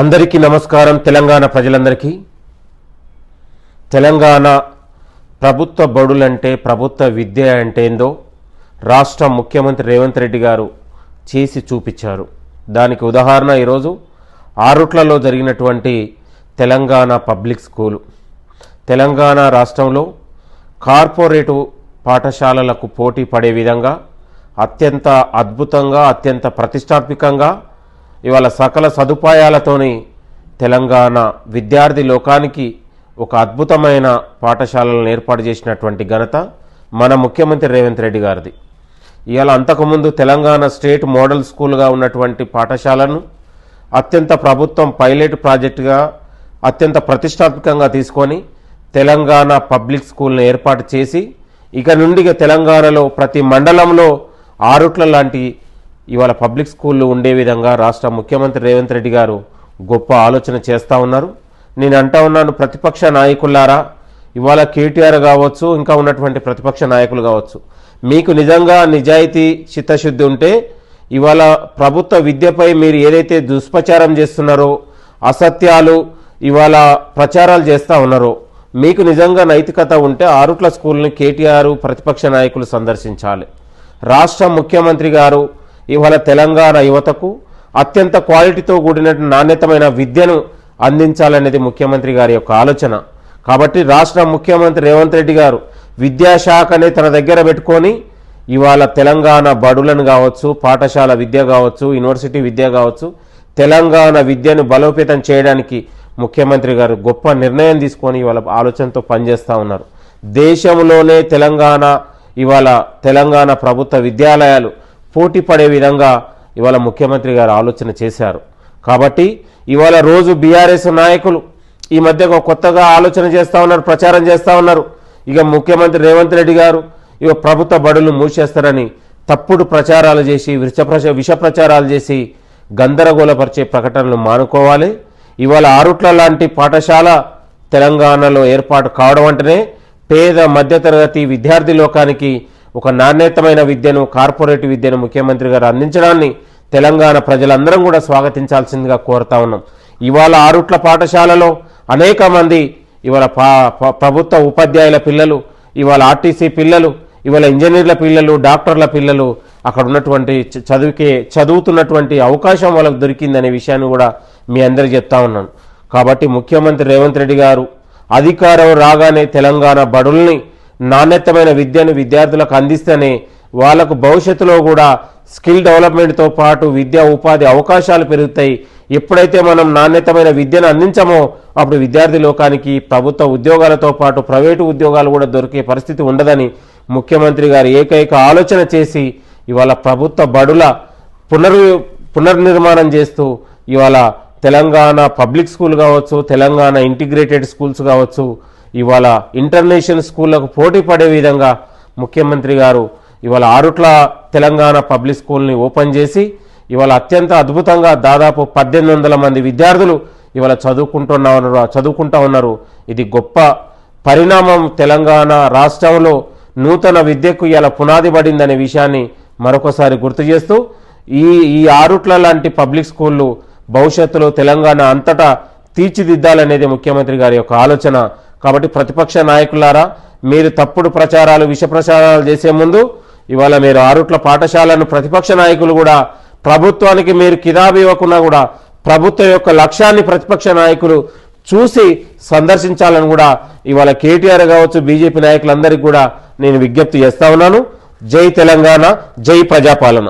అందరికీ నమస్కారం. తెలంగాణ ప్రజలందరికీ తెలంగాణ ప్రభుత్వ బడులంటే ప్రభుత్వ విద్య అంటే ఏందో రాష్ట్ర ముఖ్యమంత్రి రేవంత్ రెడ్డి గారు చేసి చూపించారు. దానికి ఉదాహరణ ఈరోజు ఆరుట్లలో జరిగినటువంటి తెలంగాణ పబ్లిక్ స్కూలు. తెలంగాణ రాష్ట్రంలో కార్పొరేటు పాఠశాలలకు పోటీ పడే విధంగా అత్యంత అద్భుతంగా అత్యంత ప్రతిష్టాత్మకంగా ఇవాళ సకల సదుపాయాలతోని తెలంగాణ విద్యార్థి లోకానికి ఒక అద్భుతమైన పాఠశాలలను ఏర్పాటు చేసినటువంటి ఘనత మన ముఖ్యమంత్రి రేవంత్ రెడ్డి గారిది. ఇవాళ అంతకుముందు తెలంగాణ స్టేట్ మోడల్ స్కూల్గా ఉన్నటువంటి పాఠశాలను అత్యంత ప్రభుత్వం పైలట్ ప్రాజెక్టుగా అత్యంత ప్రతిష్టాత్మకంగా తీసుకొని తెలంగాణ పబ్లిక్ స్కూల్ని ఏర్పాటు చేసి ఇక నుండి తెలంగాణలో ప్రతి మండలంలో ఆరుట్ల లాంటి ఇవాళ పబ్లిక్ స్కూళ్ళు ఉండే విధంగా రాష్ట్ర ముఖ్యమంత్రి రేవంత్ రెడ్డి గారు గొప్ప ఆలోచన చేస్తూ ఉన్నారు. నేను అంటా ఉన్నాను, ప్రతిపక్ష నాయకులారా, ఇవాళ కేటీఆర్ కావచ్చు, ఇంకా ఉన్నటువంటి ప్రతిపక్ష నాయకులు కావచ్చు, మీకు నిజంగా నిజాయితీ చిత్తశుద్ధి ఉంటే ఇవాళ ప్రభుత్వ విద్యపై మీరు ఏదైతే దుష్ప్రచారం చేస్తున్నారో, అసత్యాలు ఇవాళ ప్రచారాలు చేస్తూ ఉన్నారో, మీకు నిజంగా నైతికత ఉంటే ఆరుట్ల స్కూల్ని కేటీఆర్ ప్రతిపక్ష నాయకులు సందర్శించాలి. రాష్ట్ర ముఖ్యమంత్రి గారు ఇవాళ తెలంగాణ యువతకు అత్యంత క్వాలిటీతో కూడిన నాణ్యతమైన విద్యను అందించాలనేది ముఖ్యమంత్రి గారి యొక్క ఆలోచన. కాబట్టి రాష్ట్ర ముఖ్యమంత్రి రేవంత్ రెడ్డి గారు విద్యాశాఖనే తన దగ్గర పెట్టుకొని ఇవాళ తెలంగాణ బడులను కావచ్చు, పాఠశాల విద్య కావచ్చు, యూనివర్సిటీ విద్య కావచ్చు, తెలంగాణ విద్యను బలోపేతం చేయడానికి ముఖ్యమంత్రి గారు గొప్ప నిర్ణయం తీసుకొని ఇవాళ ఆలోచనతో పనిచేస్తూ ఉన్నారు. దేశంలోనే ఇవాళ తెలంగాణ ప్రభుత్వ విద్యాలయాలు పోటీ పడే విధంగా ఇవాళ ముఖ్యమంత్రి గారు ఆలోచన చేశారు. కాబట్టి ఇవాళ రోజు బీఆర్ఎస్ నాయకులు ఈ మధ్య కొత్తగా ఆలోచన చేస్తూ ఉన్నారు, ప్రచారం చేస్తూ ఉన్నారు. ఇక ముఖ్యమంత్రి రేవంత్ రెడ్డి గారు ఇక ప్రభుత్వ బడులు మూసేస్తారని తప్పుడు ప్రచారాలు చేసి విష ప్రచారాలు చేసి గందరగోళపరిచే ప్రకటనలు మానుకోవాలి. ఇవాళ ఆరుట్ల లాంటి పాఠశాల తెలంగాణలో ఏర్పాటు కావడం అంటేనే పేద మధ్యతరగతి విద్యార్థి లోకానికి ఒక నాణ్యతమైన విద్యను, కార్పొరేట్ విద్యను ముఖ్యమంత్రి గారు అందించడాన్ని తెలంగాణ ప్రజలందరం కూడా స్వాగతించాల్సిందిగా కోరుతా ఉన్నాం. ఇవాళ ఆరుట్ల పాఠశాలలో అనేక మంది ఇవాళ ప్రభుత్వ ఉపాధ్యాయుల పిల్లలు, ఇవాళ ఆర్టీసీ పిల్లలు, ఇవాళ ఇంజనీర్ల పిల్లలు, డాక్టర్ల పిల్లలు అక్కడ ఉన్నటువంటి చదువుతున్నటువంటి అవకాశం వాళ్ళకు దొరికిందనే విషయాన్ని కూడా మీ అందరికీ చెప్తా ఉన్నాను. కాబట్టి ముఖ్యమంత్రి రేవంత్ రెడ్డి గారు అధికారం రాగానే తెలంగాణ బడుల్ని నాణ్యతమైన విద్యను విద్యార్థులకు అందిస్తేనే వాళ్లకు భవిష్యత్తులో కూడా స్కిల్ డెవలప్మెంట్తో పాటు విద్యా ఉపాధి అవకాశాలు పెరుగుతాయి. ఎప్పుడైతే మనం నాణ్యతమైన విద్యను అందించామో అప్పుడు విద్యార్థి లోకానికి ప్రభుత్వ ఉద్యోగాలతో పాటు ప్రైవేటు ఉద్యోగాలు కూడా దొరికే పరిస్థితి ఉండదని ముఖ్యమంత్రి గారు ఏకైక ఆలోచన చేసి ఇవాళ ప్రభుత్వ బడుల పునర్నిర్మాణం చేస్తూ ఇవాళ తెలంగాణ పబ్లిక్ స్కూల్ కావచ్చు, తెలంగాణ ఇంటిగ్రేటెడ్ స్కూల్స్ కావచ్చు, ఇవాళ ఇంటర్నేషనల్ స్కూళ్లకు పోటీ పడే విధంగా ముఖ్యమంత్రి గారు ఇవాళ ఆరుట్ల తెలంగాణ పబ్లిక్ స్కూల్ని ఓపెన్ చేసి ఇవాళ అత్యంత అద్భుతంగా దాదాపు 1800 మంది విద్యార్థులు ఇవాళ చదువుకుంటా ఉన్నారు. ఇది గొప్ప పరిణామం. తెలంగాణ రాష్ట్రంలో నూతన విద్యకు ఇలా పునాది పడిందనే విషయాన్ని మరొకసారి గుర్తు చేస్తూ ఈ ఆరుట్ల లాంటి పబ్లిక్ స్కూళ్ళు భవిష్యత్తులో తెలంగాణ అంతటా తీర్చిదిద్దాలనేది ముఖ్యమంత్రి గారి యొక్క ఆలోచన. కాబట్టి ప్రతిపక్ష నాయకులారా, మీరు తప్పుడు ప్రచారాలు విష ప్రచారాలు చేసే ముందు ఇవాళ మీరు ఆరుట్ల పాఠశాలను ప్రతిపక్ష నాయకులు కూడా ప్రభుత్వానికి మీరు కితాబు ఇవ్వకున్నా కూడా ప్రభుత్వం యొక్క లక్ష్యాన్ని ప్రతిపక్ష నాయకులు చూసి సందర్శించాలని కూడా ఇవాళ కేటీఆర్ కావచ్చు, బీజేపీ నాయకులందరికీ కూడా నేను విజ్ఞప్తి చేస్తా ఉన్నాను. జై తెలంగాణ, జై ప్రజాపాలన.